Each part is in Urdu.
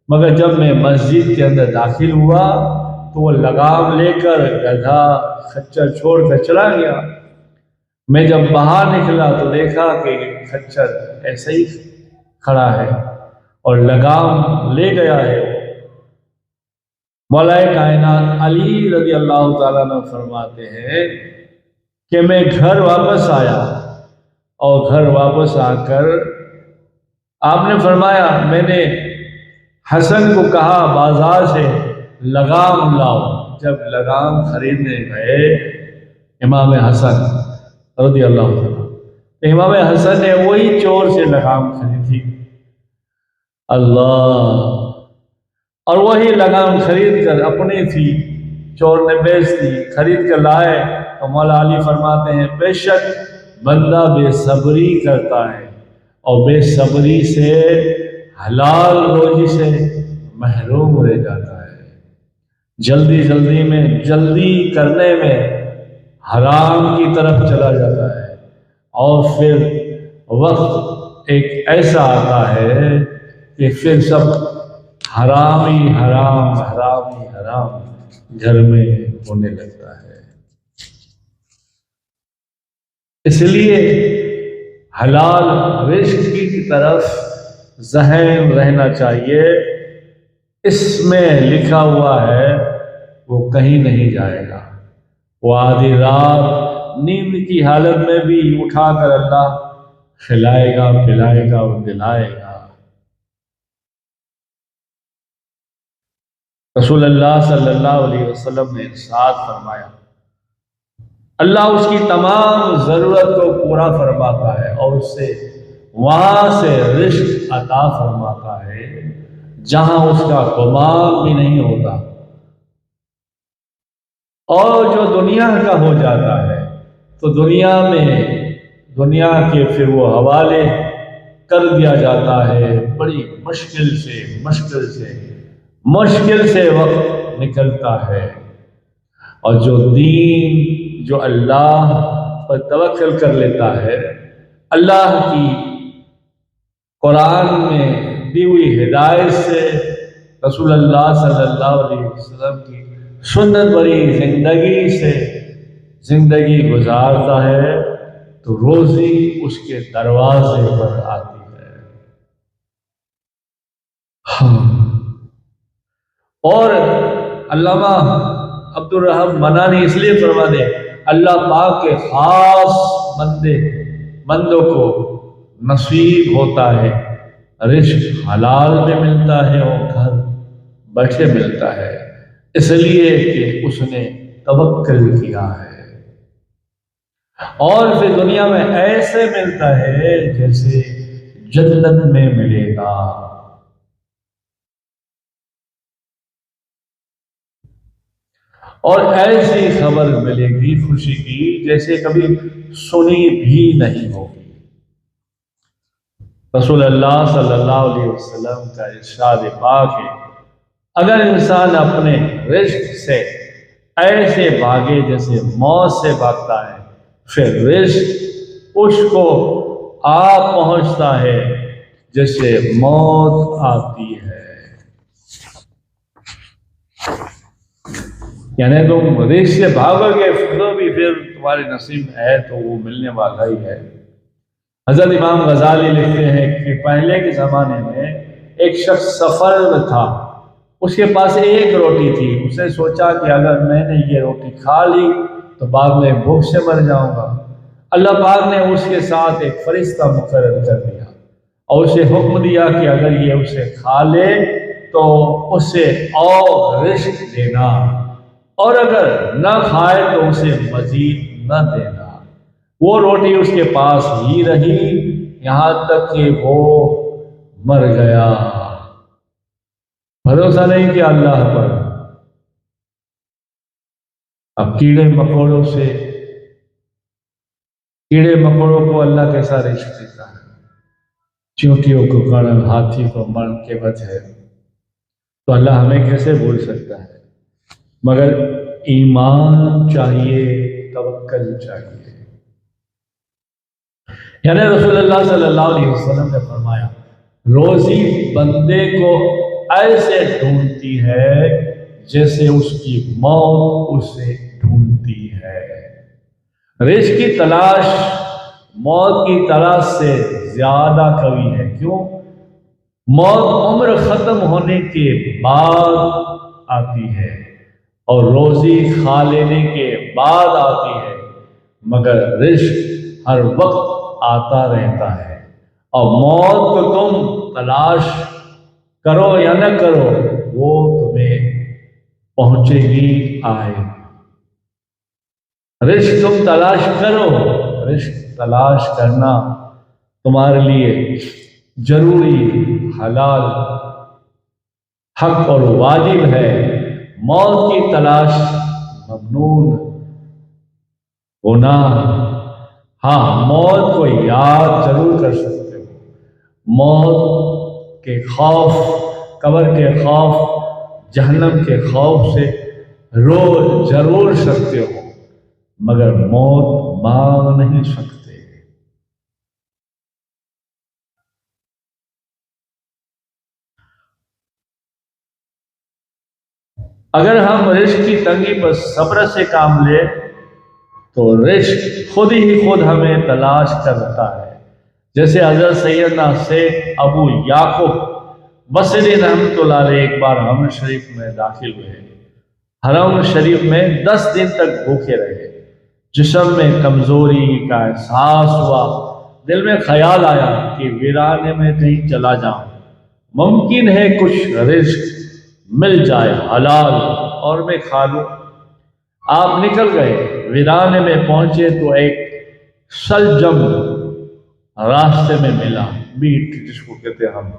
مگر جب میں مسجد کے اندر داخل ہوا تو وہ لگام لے کر گدھا خچر چھوڑ کر چلا گیا۔ میں جب باہر نکلا تو دیکھا کہ خچر ایسے ہی کھڑا ہے اور لگام لے گیا ہے۔ مولا کائنات علی رضی اللہ تعالیٰ عنہ فرماتے ہیں کہ میں گھر واپس آیا اور گھر واپس آ کر آپ نے فرمایا میں نے حسن کو کہا بازار سے لگام لاؤ۔ جب لگام خریدنے گئے امام حسن رضی اللہ عنہ، امام حسن نے وہی چور سے لگام خریدی، اللہ، اور وہی لگام خرید کر اپنی تھی، چور نے بیچ دی، خرید کر لائے۔ تو مولا علی فرماتے ہیں بے شک بندہ بے صبری کرتا ہے اور بے صبری سے حلال روزی سے محروم رہ جاتا ہے، جلدی میں جلدی کرنے میں حرام کی طرف چلا جاتا ہے، اور پھر وقت ایک ایسا آتا ہے کہ پھر سب حرام ہی حرام گھر میں ہونے لگتا ہے۔ اس لیے حلال رزق کی طرف ذہن رہنا چاہیے، اس میں لکھا ہوا ہے وہ کہیں نہیں جائے گا۔ وہ آدھی رات نیند کی حالت میں بھی اٹھا کر اللہ کھلائے گا، پلائے گا اور دلائے گا۔ رسول اللہ صلی اللہ علیہ وسلم نے ارشاد فرمایا اللہ اس کی تمام ضرورت کو پورا فرماتا ہے اور اس سے وہاں سے رزق عطا فرماتا ہے جہاں اس کا گمان بھی نہیں ہوتا، اور جو دنیا کا ہو جاتا ہے تو دنیا کے پھر وہ حوالے کر دیا جاتا ہے، بڑی مشکل سے وقت نکلتا ہے۔ اور جو اللہ پر توکل کر لیتا ہے، اللہ کی قرآن میں دی ہوئی ہدایت سے، رسول اللہ صلی اللہ علیہ وسلم کی سنت بری زندگی سے زندگی گزارتا ہے تو روزی اس کے دروازے پر آتی ہے۔ اور علامہ عبد الرحم منانی اس لیے فرما دے اللہ پاک کے خاص بندوں کو نصیب ہوتا ہے رزق حلال میں ملتا ہے اور گھر بیٹھے ملتا ہے، اس لیے کہ اس نے توکل کیا ہے، اور پھر دنیا میں ایسے ملتا ہے جیسے جنت میں ملے گا۔ اور ایسی خبر ملے گی خوشی کی جیسے کبھی سنی بھی نہیں ہوگی۔ رسول اللہ صلی اللہ علیہ وسلم کا ارشاد پاک ہے اگر انسان اپنے رزق سے ایسے بھاگے جیسے موت سے بھاگتا ہے، پھر رزق اس کو آ پہنچتا ہے جیسے موت آتی ہے۔ یعنی تم رزق سے بھاگو گے پھر تمہارے نصیب میں ہے تو وہ ملنے والا ہی ہے۔ حضرت امام غزالی لکھتے ہیں کہ پہلے کے زمانے میں ایک شخص سفر میں تھا، اس کے پاس ایک روٹی تھی، اس نے سوچا کہ اگر میں نے یہ روٹی کھا لی تو بعد میں بھوک سے مر جاؤں گا۔ اللہ پاک نے اس کے ساتھ ایک فرشتہ مقرر کر دیا اور اسے حکم دیا کہ اگر یہ اسے کھا لے تو اسے اور رزق دینا، اور اگر نہ کھائے تو اسے مزید نہ دینا۔ وہ روٹی اس کے پاس ہی رہی یہاں تک کہ وہ مر گیا۔ بھروسہ نہیں کیا اللہ پر۔ اب کیڑے مکوڑوں کو اللہ کیسا رزق دیتا ہے، چیونٹیوں کو کڑن، ہاتھی کو من کے بت ہے، تو اللہ ہمیں کیسے بھول سکتا ہے؟ مگر ایمان چاہیے، توکل چاہیے۔ یعنی رسول اللہ صلی اللہ علیہ وسلم نے فرمایا روزی بندے کو ایسے ڈھونڈتی ہے جیسے اس کی موت اسے ڈھونڈتی ہے۔ رزق کی تلاش موت کی تلاش سے زیادہ قوی ہے۔ کیوں؟ موت عمر ختم ہونے کے بعد آتی ہے اور روزی کھا لینے کے بعد آتی ہے، مگر رزق ہر وقت آتا رہتا ہے۔ اور موت کو تم تلاش کرو یا نہ کرو، وہ تمہیں پہنچے ہی آئے۔ رزق تم تلاش کرو، رزق تلاش کرنا تمہارے لیے ضروری، حلال، حق اور واجب ہے۔ موت کی تلاش ممنون، گناہ۔ ہاں، موت کو یاد ضرور کر سکتے ہو، موت کے خوف، قبر کے خوف، جہنم کے خوف سے روز ضرور سکتے ہو، مگر موت مانگ نہیں سکتے۔ اگر ہم رزق کی تنگی پر صبر سے کام لیں تو رزق خود ہی خود ہمیں تلاش کرتا ہے۔ جیسے حضرت سیدنا شیخ ابو یعقوب بصری رحمۃ اللہ علیہ ایک بار حرم شریف میں داخل ہوئے، حرم شریف میں 10 دن تک بھوکے رہے، جسم میں کمزوری کا احساس ہوا، دل میں خیال آیا کہ ویرانے میں کہیں چلا جاؤں، ممکن ہے کچھ رزق مل جائے حلال اور میں کھا لوں۔ آپ نکل گئے، ویرانے میں پہنچے تو ایک شلجم راستے میں ملا، میٹ جس کو کہتے ہیں ہم،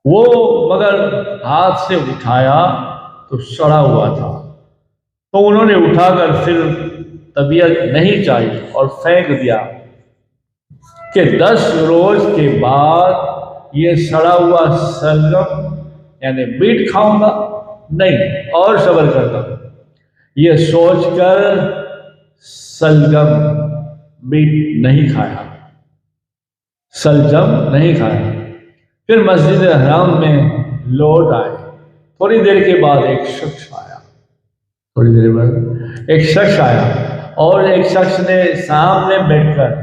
وہ مگر ہاتھ سے اٹھایا تو سڑا ہوا تھا، تو انہوں نے اٹھا کر پھر طبیعت نہیں چاہی اور پھینک دیا کہ 10 روز کے بعد یہ سڑا ہوا شلجم یعنی میٹ کھاؤں گا نہیں، اور صبر کرتا ہوں۔ یہ سوچ کر شلجم میٹ نہیں کھایا، شلجم نہیں کھایا۔ پھر مسجد حرام میں لوٹ آئے، تھوڑی دیر کے بعد ایک شخص آیا اور ایک شخص نے سامنے بیٹھ کر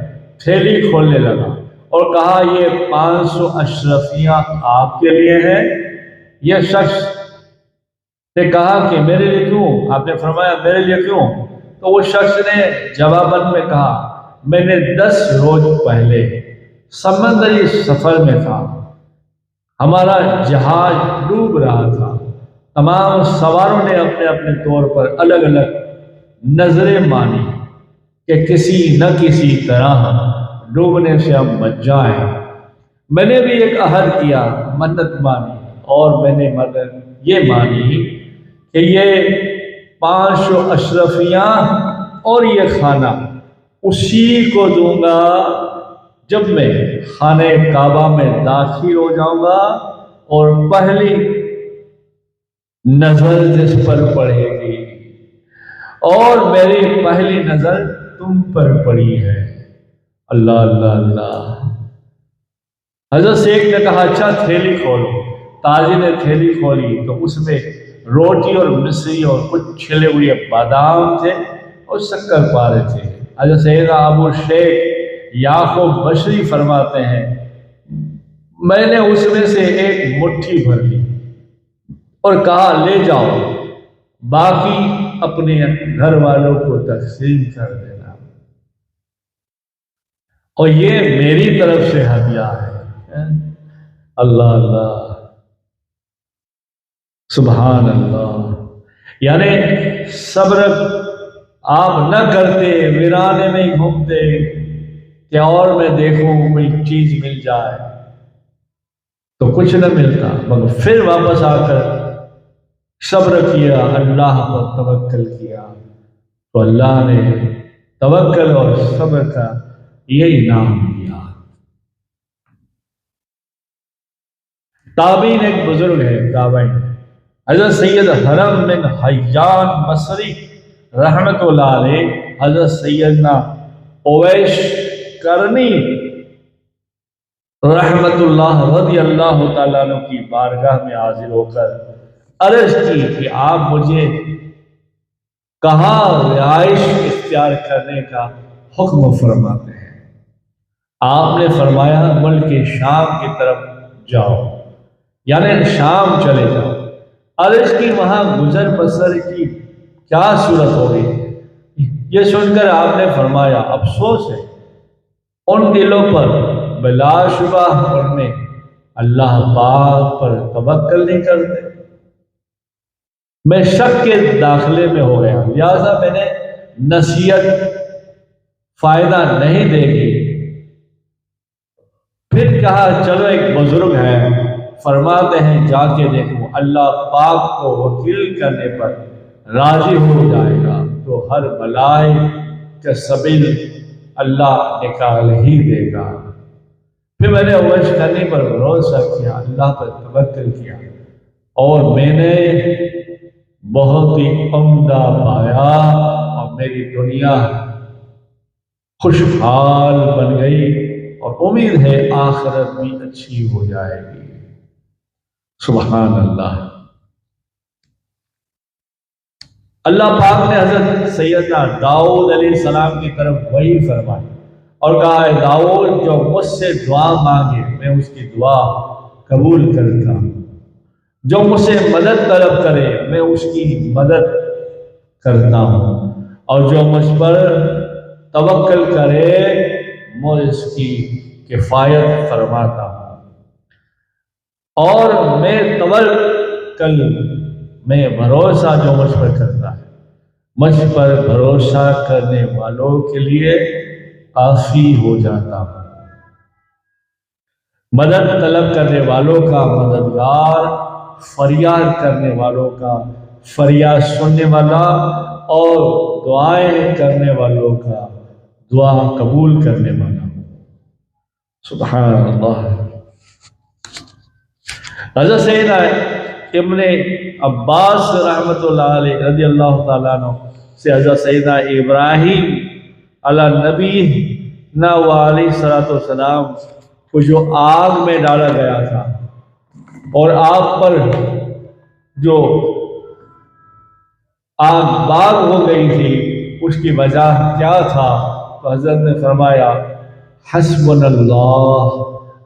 تھیلی کھولنے لگا اور کہا یہ 500 اشرفیاں آپ کے لیے ہیں۔ یہ شخص نے کہا کہ میرے لیے کیوں؟ آپ نے فرمایا میرے لیے کیوں؟ تو وہ شخص نے جواباً میں کہا میں نے 10 روز پہلے سمندری سفر میں تھا، ہمارا جہاز ڈوب رہا تھا، تمام سواروں نے اپنے اپنے طور پر الگ الگ نظریں مانی کہ کسی نہ کسی طرح ڈوبنے سے ہم بچ جائیں۔ میں نے بھی ایک عہد کیا، منت مانی، اور میں نے یہ مانی کہ یہ 500 اشرفیاں اور یہ کھانا اسی کو دوں گا جب میں خانہ کعبہ میں داخل ہو جاؤں گا اور پہلی نظر جس پر پڑے گی، اور میری پہلی نظر تم پر پڑی ہے۔ اللہ اللہ اللہ۔ حضرت شیخ نے کہا اچھا تھیلی کھولو۔ تاجر نے تھیلی کھولی تو اس میں روٹی اور مصری اور کچھ چھلے ہوئے بادام تھے اور شکر پارے تھے۔ حضرت سیدنا ابو شیخ یعقوب بصری فرماتے ہیں میں نے اس میں سے ایک مٹھی بھر لی اور کہا لے جاؤ، باقی اپنے گھر والوں کو تقسیم کر دینا، اور یہ میری طرف سے ہدیہ ہے۔ اللہ اللہ، سبحان اللہ۔ یعنی صبر آپ نہ کرتے، ویرانے میں گھومتے کہ اور میں دیکھوں کوئی چیز مل جائے، تو کچھ نہ ملتا، مگر پھر واپس آ کر صبر کیا، اللہ پر توکل کیا، تو اللہ نے توکل اور صبر کا یہی نام دیا۔ تابعین ایک بزرگ ہے، تابعین حضرت سید حرم بن حیان بصری رحمۃ اللہ علیہ، حضرت سیدنا اویس کرنی رحمت اللہ رضی اللہ تعالیٰ عنہ کی بارگاہ میں حاضر ہو کر عرض کی کہ آپ مجھے کہاں رہائش اختیار کرنے کا حکم فرماتے ہیں؟ آپ نے فرمایا ملک شام کی طرف جاؤ، یعنی شام چلے جاؤ۔ عرض کی وہاں گزر بسر کی کیا صورت ہوگی؟ یہ سن کر آپ نے فرمایا افسوس ہے ان دلوں پر بلا شبہ ان میں اللہ پاک پر توکل نہیں کرتے۔ میں شک کے داخلے میں ہو گیا، لہذا میں نے نصیحت فائدہ نہیں دے گی۔ پھر کہا چلو ایک بزرگ ہے، فرماتے ہیں جا کے دیکھو، اللہ پاک کو وکیل کرنے پر راضی ہو جائے گا تو ہر بلائی کا سبیل اللہ نکال ہی دے گا۔ پھر میں نے عرض کرنے پر بھروسہ کیا، اللہ پر توکل کیا، اور میں نے بہت ہی عمدہ پایا اور میری دنیا خوشحال بن گئی، اور امید ہے آخرت بھی اچھی ہو جائے گی۔ سبحان اللہ۔ اللہ پاک نے حضرت سیدنا داؤد علیہ السلام کی طرف وہی فرمائی اور کہا ہے داؤد جو مجھ سے دعا مانگے میں اس کی دعا قبول کرتا ہوں، جو مجھ سے مدد طلب کرے میں اس کی مدد کرتا ہوں، اور جو مجھ پر توکل کرے میں اس کی کفایت فرماتا ہوں۔ اور میں توکل میں بھروسہ جو مجھ پر کرتا ہے، مجھ پر بھروسہ کرنے والوں کے لیے کافی ہو جاتا ہوں۔ مدد طلب کرنے والوں کا مددگار، فریاد کرنے والوں کا فریاد سننے والا، اور دعائیں کرنے والوں کا دعا قبول کرنے والا۔ سبحان اللہ۔ حضرت سیدنا ابن عباس رحمۃ اللہ علیہ رضی اللہ تعالیٰ عنہ سے حضرت سیدنا ابراہیم علی نبی علیہ الصلوۃ والسلام کو جو آگ میں ڈالا گیا تھا اور آپ پر جو آگ باغ ہو گئی تھی، اس کی وجہ کیا تھا؟ تو حضرت نے فرمایا حسبنا اللہ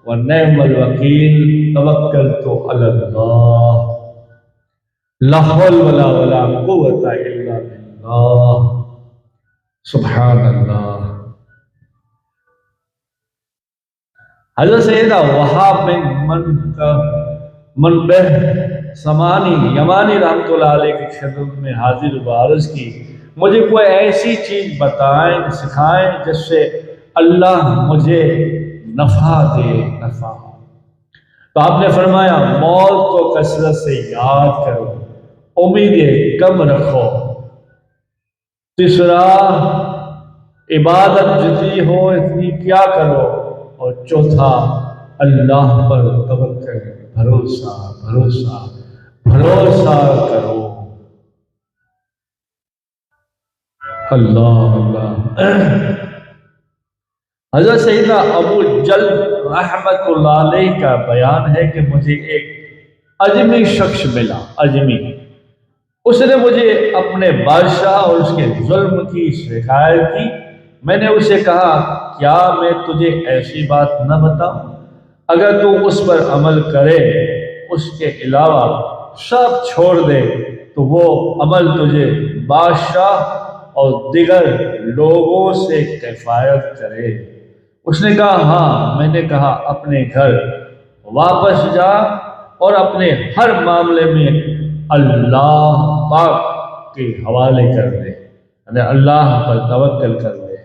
ونعم الوکیل توکلت علی اللہ لا حول ولا قوت الا باللہ۔ سبحان اللہ۔ حضرت سیدنا وہاب بن منبہ سمانی یمانی رحمۃ اللہ علیہ کی خدمت میں حاضر و عرض کی مجھے کوئی ایسی چیز بتائیں سکھائیں جس سے اللہ مجھے نفع دے، نفع۔ تو آپ نے فرمایا موت کو کثرت سے یاد کرو، امیدیں کم رکھو، تیسرا عبادت جتنی ہو اتنی کیا کرو، اور چوتھا اللہ پر توکل، بھروسہ بھروسہ بھروسہ کرو۔ اللہ اللہ۔ حضرت سیدنا ابو جلد رحمت اللہ علیہ کا بیان ہے کہ مجھے ایک اجمی شخص ملا، اجمی۔ اس نے مجھے اپنے بادشاہ اور اس کے ظلم کی شکایت کی۔ میں نے اسے کہا کیا میں تجھے ایسی بات نہ بتاؤں؟ اگر تو اس پر عمل کرے، اس کے علاوہ سب چھوڑ دے تو وہ عمل تجھے بادشاہ اور دیگر لوگوں سے کفایت کرے۔ اس نے کہا ہاں۔ میں نے کہا اپنے گھر واپس جا اور اپنے ہر معاملے میں اللہ پاک کے حوالے کر دے، یعنی اللہ پر توکل کر دے۔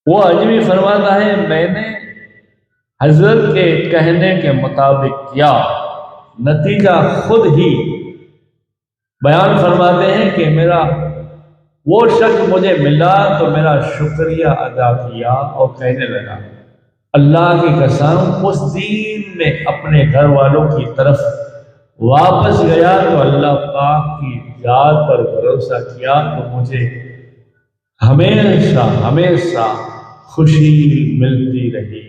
وہ اجمی فرماتا ہے میں نے حضرت کے کہنے کے مطابق کیا، نتیجہ خود ہی بیان فرماتے ہیں کہ میرا وہ شخص مجھے ملا تو میرا شکریہ ادا کیا اور کہنے لگا اللہ کی قسم اس دن میں اپنے گھر والوں کی طرف واپس گیا تو اللہ پاک کی یاد پر بھروسہ کیا تو مجھے ہمیشہ ہمیشہ خوشی ملتی رہی۔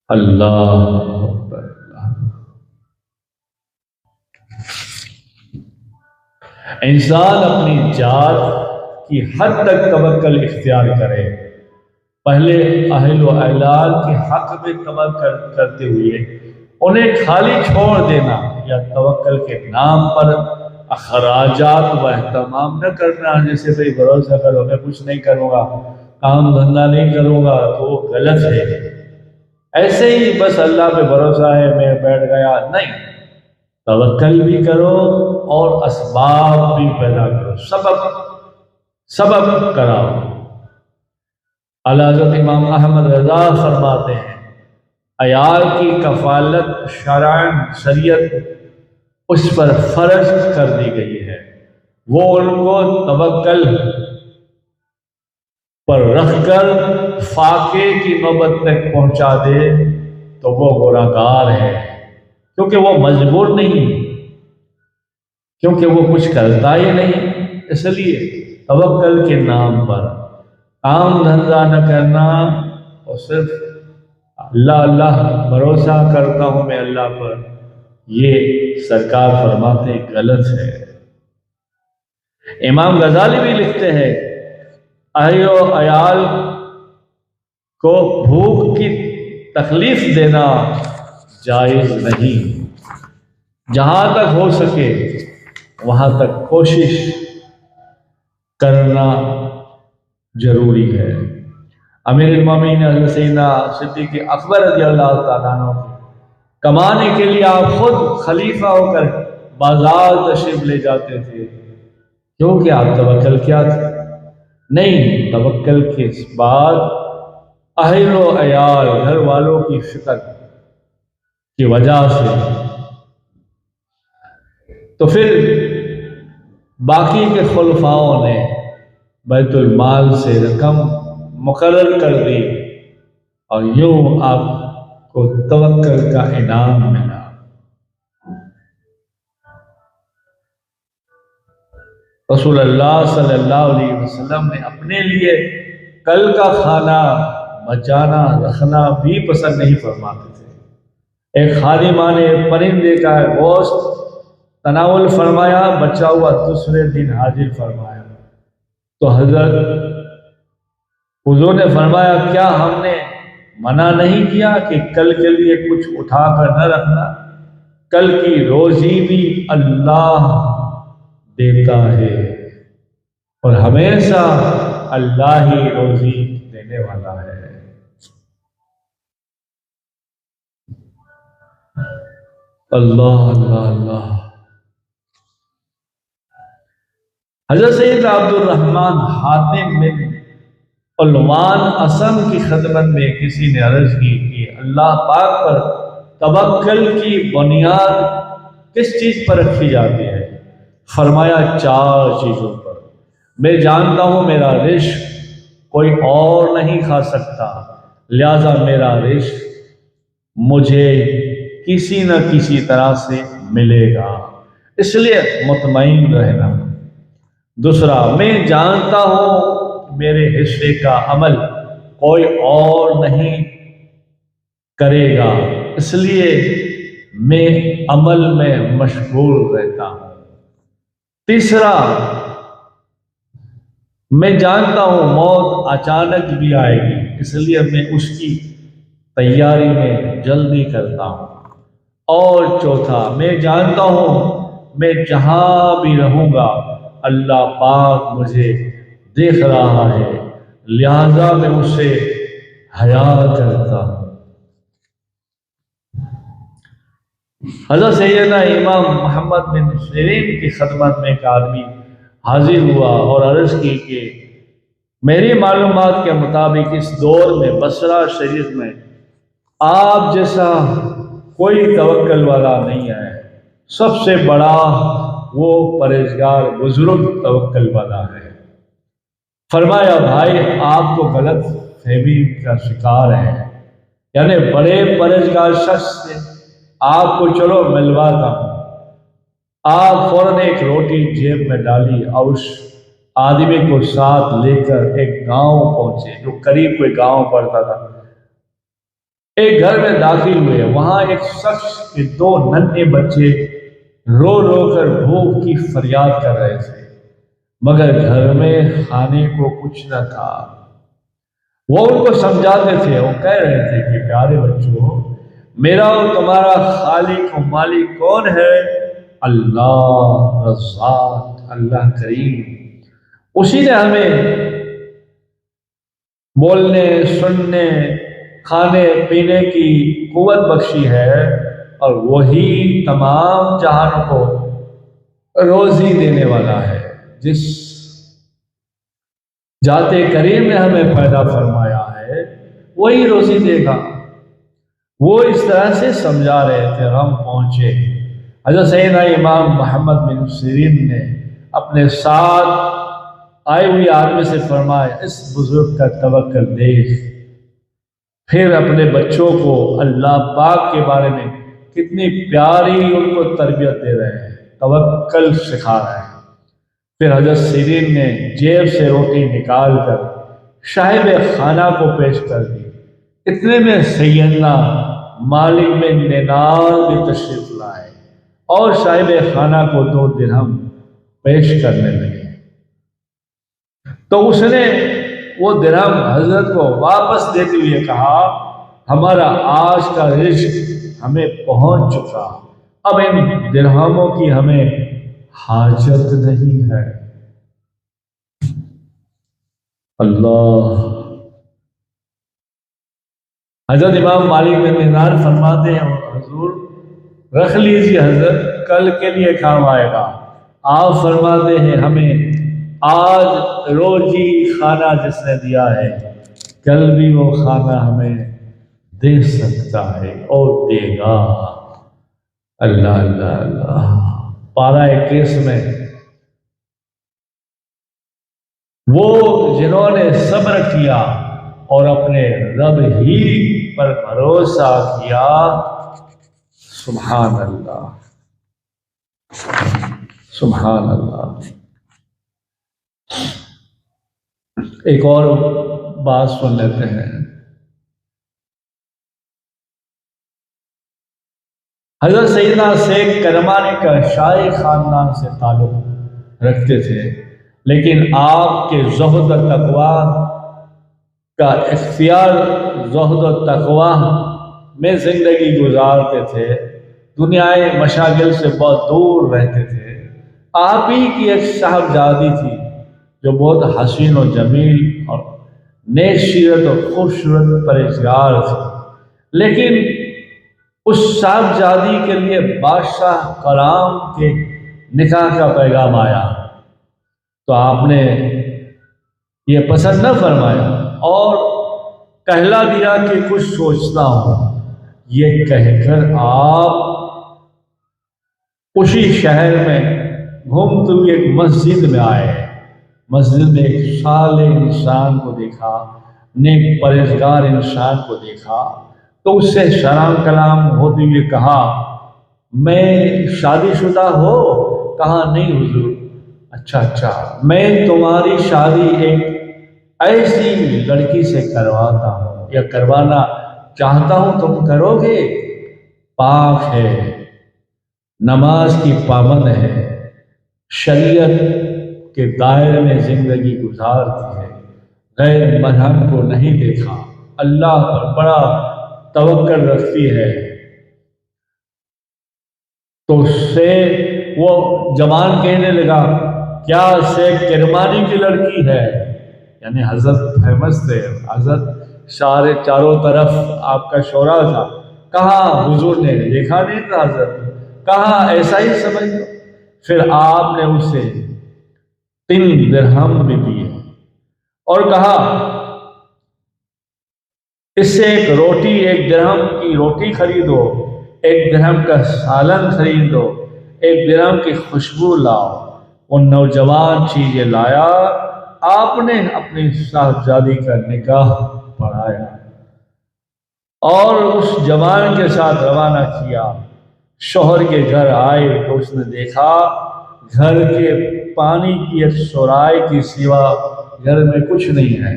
اللہ اکبر۔ انسان اپنی ذات کی حد تک توکل اختیار کرے، پہلے اہل و اعلال کے حق میں توکل کرتے ہوئے انہیں خالی چھوڑ دینا، یا توکل کے نام پر اخراجات و اہتمام نہ کرنا، جیسے بھئی بھروسہ کرو میں کچھ نہیں کروں گا، کام دھندا نہیں کروں گا، تو وہ غلط ہے۔ ایسے ہی بس اللہ پہ بھروسہ ہے میں بیٹھ گیا، نہیں، توکل بھی کرو اور اسباب بھی پیدا کرو، سبب کراؤ۔ اعلیٰ حضرت امام احمد رضا فرماتے ہیں عیال کی کفالت شرعاً شریعت اس پر فرض کر دی گئی ہے، وہ ان کو توکل پر رکھ کر فاقے کی نوبت تک پہنچا دے تو وہ گنہگار ہے، کیونکہ وہ مجبور نہیں، کیونکہ وہ کچھ کرتا ہی نہیں۔ اس لیے توکل کے نام پر کام دھندا نہ کرنا اور صرف اللہ اللہ بھروسہ کرتا ہوں میں اللہ پر، یہ سرکار فرماتے غلط ہے۔ امام غزالی بھی لکھتے ہیں اہل و عیال کو بھوک کی تکلیف دینا جائز نہیں، جہاں تک ہو سکے وہاں تک کوشش کرنا ضروری ہے۔ امیر المومنین حضرت سیدنا صدیق اکبر رضی اللہ تعالیٰ عنہ کمانے کے لیے آپ خود خلیفہ ہو کر بازار تشریف لے جاتے تھے، کیونکہ آپ توکل کیا تھے؟ نہیں، توکل کے بعد اہل و عیال گھر والوں کی فکر کی وجہ سے، تو پھر باقی کے خلفاؤں نے بیت المال سے رقم مقرر کر دی اور یوں آپ کو توکل کا انعام ملا۔ رسول اللہ صلی اللہ علیہ وسلم نے اپنے لیے کل کا کھانا بچانا رکھنا بھی پسند نہیں فرماتے تھے۔ ایک خادمہ نے پرندے کا گوشت تناول فرمایا، بچا ہوا دوسرے دن حاضر فرمایا، تو حضرت حضور نے فرمایا کیا ہم نے منع نہیں کیا کہ کل کے لیے کچھ اٹھا کر نہ رکھنا؟ کل کی روزی بھی اللہ دیتا ہے اور ہمیشہ اللہ ہی روزی دینے والا ہے۔ اللہ اللہ اللہ۔ حضرت سید عبد الرحمن حاتم بن علوان اسم کی خدمت میں کسی نے عرض کی کہ اللہ پاک پر توکل کی بنیاد کس چیز پر رکھی جاتی ہے؟ فرمایا 4 چیزوں پر۔ میں جانتا ہوں میرا رزق کوئی اور نہیں کھا سکتا، لہذا میرا رزق مجھے کسی نہ کسی طرح سے ملے گا، اس لیے مطمئن رہنا۔ دوسرا، میں جانتا ہوں میرے حصے کا عمل کوئی اور نہیں کرے گا، اس لیے میں عمل میں مشغول رہتا ہوں۔ تیسرا، میں جانتا ہوں موت اچانک بھی آئے گی، اس لیے میں اس کی تیاری میں جلدی کرتا ہوں۔ اور چوتھا، میں جانتا ہوں میں جہاں بھی رہوں گا اللہ پاک مجھے دیکھ رہا ہے، لہذا میں اسے حیا کرتا ہوں۔ حضرت سیدنا امام محمد بن سیرین کی خدمت میں ایک آدمی حاضر ہوا اور عرض کی کہ میری معلومات کے مطابق اس دور میں بصرہ شریف میں آپ جیسا کوئی توکل والا نہیں ہے، سب سے بڑا وہ پرہیزگار بزرگ توکل والا ہے۔ فرمایا بھائی آپ کو غلط فہمی کا شکار ہے، یعنی بڑے پرہیزگار شخص سے آپ کو چلو ملواتا ہوں۔ آپ فوراً ایک روٹی جیب میں ڈالی اور اس آدمی کو ساتھ لے کر ایک گاؤں پہنچے جو قریب کوئی گاؤں پڑتا تھا. ایک گھر میں داخل ہوئے. وہاں ایک شخص کے 2 ننھے بچے رو رو کر بھوک کی فریاد کر رہے تھے، مگر گھر میں کھانے کو کچھ نہ تھا. وہ ان کو سمجھاتے تھے. وہ کہہ رہے تھے کہ پیارے بچوں، میرا اور تمہارا خالق و مالک کون ہے؟ اللہ رزاق، اللہ کریم. اسی نے ہمیں بولنے، سننے، کھانے پینے کی قوت بخشی ہے، اور وہی تمام جہانوں کو روزی دینے والا ہے. جس ذات کریم نے ہمیں پیدا فرمایا ہے وہی روزی دے گا. وہ اس طرح سے سمجھا رہے تھے. ہم پہنچے. حضرت سیدنا امام محمد بن سیرین نے اپنے ساتھ آئے ہوئے آدمی سے فرمایا، اس بزرگ کا توکل دیکھ. پھر اپنے بچوں کو اللہ پاک کے بارے میں کتنی پیاری ان کو تربیت دے رہے ہیں، توکل سکھا رہے ہیں. پھر حضرت سیرین نے جیب سے روٹی نکال کر صاحب خانہ کو پیش کر دی. اتنے میں سیدنا مالک بن دینار بھی تشریف لائے اور صاحب خانہ کو 2 درہم پیش کرنے لگے. تو اس نے وہ درہم حضرت کو واپس دیتے ہوئے کہا، ہمارا آج کا رزق ہمیں پہنچ چکا، اب ان درہموں کی ہمیں حاجت نہیں ہے. اللہ. حضرت امام مالک بن دینار فرماتے ہیں، حضور رکھ لیجیے حضرت، کل کے لیے کام آئے گا. آپ فرماتے ہیں ہمیں آج روزی کھانا جس نے دیا ہے کل بھی وہ کھانا ہمیں دے سکتا ہے اور دے گا. اللہ اللہ اللہ. پارہ 21 میں وہ جنہوں نے صبر کیا اور اپنے رب ہی پر بھروسہ کیا، سبحان اللہ سبحان اللہ. ایک اور بات سن لیتے ہیں. حضرت سیدنا شیخ کرمانی کا شاہی خاندان سے تعلق رکھتے تھے، لیکن آپ کے زہد و تقوی کا اختیار زہد و تقوی میں زندگی گزارتے تھے. دنیائے مشاغل سے بہت دور رہتے تھے. آپ ہی کی ایک صاحبزادی تھی جو بہت حسین و جمیل اور نیک سیرت اور خوبصورت پرہیزگار تھی، لیکن اس صاحبزادی کے لیے بادشاہ کرام کے نکاح کا پیغام آیا تو آپ نے یہ پسند نہ فرمایا اور کہلا دیا کہ کچھ سوچتا ہوں. یہ کہہ کر آپ اسی شہر میں گھومتے ہوئے ایک مسجد میں آئے. مسجد میں ایک صالح انسان کو دیکھا، نیک پرہیزگار انسان کو دیکھا تو اس سے سلام کلام ہوتے ہوئے کہا، میں شادی شدہ ہو؟ کہا نہیں حضور. اچھا میں تمہاری شادی ایک ایسی لڑکی سے کرواتا ہوں یا کروانا چاہتا ہوں، تم کرو گے؟ پاک ہے، نماز کی پابند ہے، شریعت کے دائرے میں زندگی گزارتی ہے، غیر محرم کو نہیں دیکھا، اللہ پر بڑا توکل رکھتی ہے. تو اس سے وہ جوان کہنے لگا، کیا شیخ کرمانی کی لڑکی ہے؟ یعنی حضرت فیمس تھے، حضرت سارے چاروں طرف آپ کا شورا تھا. کہا حضور نے دیکھا نہیں تھا حضرت. کہا ایسا ہی سمجھ لو. پھر آپ نے اسے 3 درہم بھی دیے اور کہا اس سے ایک درہم کی روٹی خریدو، 1 درہم کا سالن خریدو، 1 درہم کی خوشبو لاؤ. وہ نوجوان چیزیں لایا. آپ نے اپنی صاحبزادی کا نکاح پڑھایا اور اس جوان کے ساتھ روانہ کیا. شوہر کے گھر آئے تو اس نے دیکھا گھر کے پانی کی ایک سرائی کی سوا گھر میں کچھ نہیں ہے.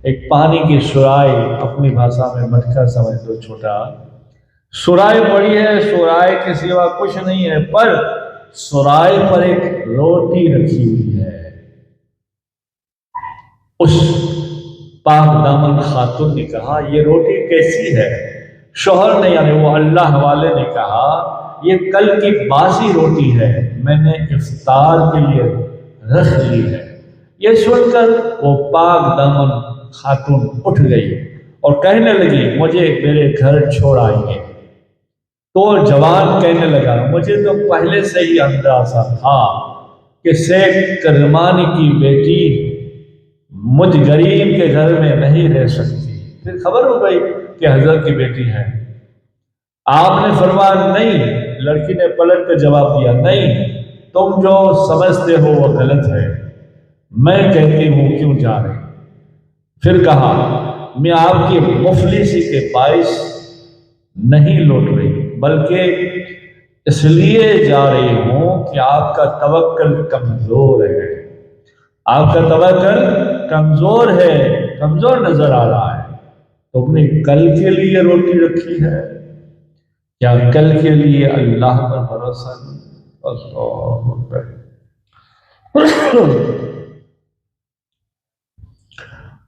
ایک پانی کی سرائی، اپنی بھاشا میں مٹکا سمجھ لو، چھوٹا سرائی پڑی ہے، سرائی کے سوا کچھ نہیں ہے، پر سرائی پر ایک روٹی رکھی ہوئی ہے. اس پاک دامن خاتون نے کہا یہ روٹی کیسی ہے؟ شوہر نے یعنی وہ اللہ والے نے کہا یہ کل کی باسی روٹی ہے، میں نے افطار کے لیے رکھ لی ہے. یہ سن کر وہ پاک دامن خاتون اٹھ گئی اور کہنے لگی مجھے میرے گھر چھوڑ آئیے. تو جوان کہنے لگا مجھے تو پہلے سے ہی اندازہ تھا کہ شیخ کرمانی کی بیٹی مجھ غریب کے گھر میں نہیں رہ سکتی. پھر خبر ہو گئی کہ حضرت کی بیٹی ہے. آپ نے فرمایا نہیں. لڑکی نے پلٹ کر جواب دیا نہیں، تم جو سمجھتے ہو وہ غلط ہے، میں کہتی ہوں کیوں جا رہے. پھر کہا میں آپ کی مفلسی کے باعث نہیں لوٹ رہی، بلکہ اس لیے جا رہی ہوں کہ آپ کا توکل کمزور ہے. آپ کا توکل کمزور ہے، کمزور نظر آ رہا ہے. تم نے کل کے لیے روٹی رکھی ہے، کیا کل کے لیے اللہ پر بھروسہ نہیں؟ اللہ اکبر.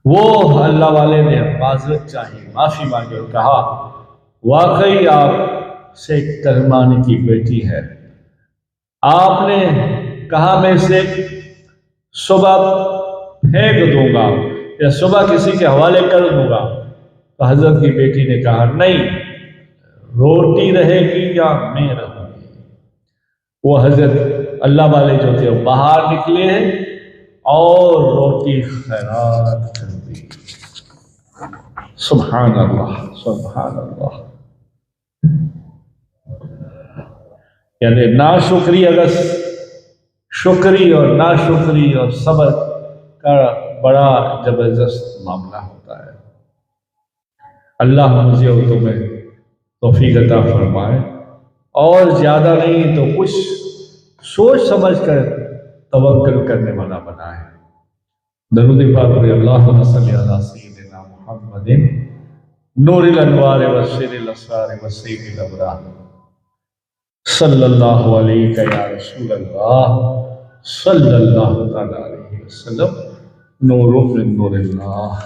وہ اللہ والے نے معذرت چاہی، معافی مانگی اور کہا واقعی آپ شیخ کرمانی کی بیٹی ہے. آپ نے کہا میں اسے صبح پھینک دوں گا یا صبح کسی کے حوالے کر دوں گا. تو حضرت کی بیٹی نے کہا نہیں، روٹی رہے گی یا میں رہوں گی. وہ حضرت اللہ والے جو تھے وہ باہر نکلے اور روٹی خیرات کر دی. سبحان اللہ سبحان اللہ. یعنی ناشکری، اگر شکری اور ناشکری اور صبر کا بڑا زبردست معاملہ ہوتا ہے. اللہ مجھے اور تمہیں توفیق عطا فرمائے، اور زیادہ نہیں تو کچھ سوچ سمجھ کر توکل کرنے والا بنائے. درود پاک پڑھیں. اللہم صلی علی سیدنا محمد نور الانوار وسر الاسرار وسید الابرار صلی اللہ علیہ یا رسول اللہ صلی اللہ تعالی علیہ وسلم. نور من نور اللہ.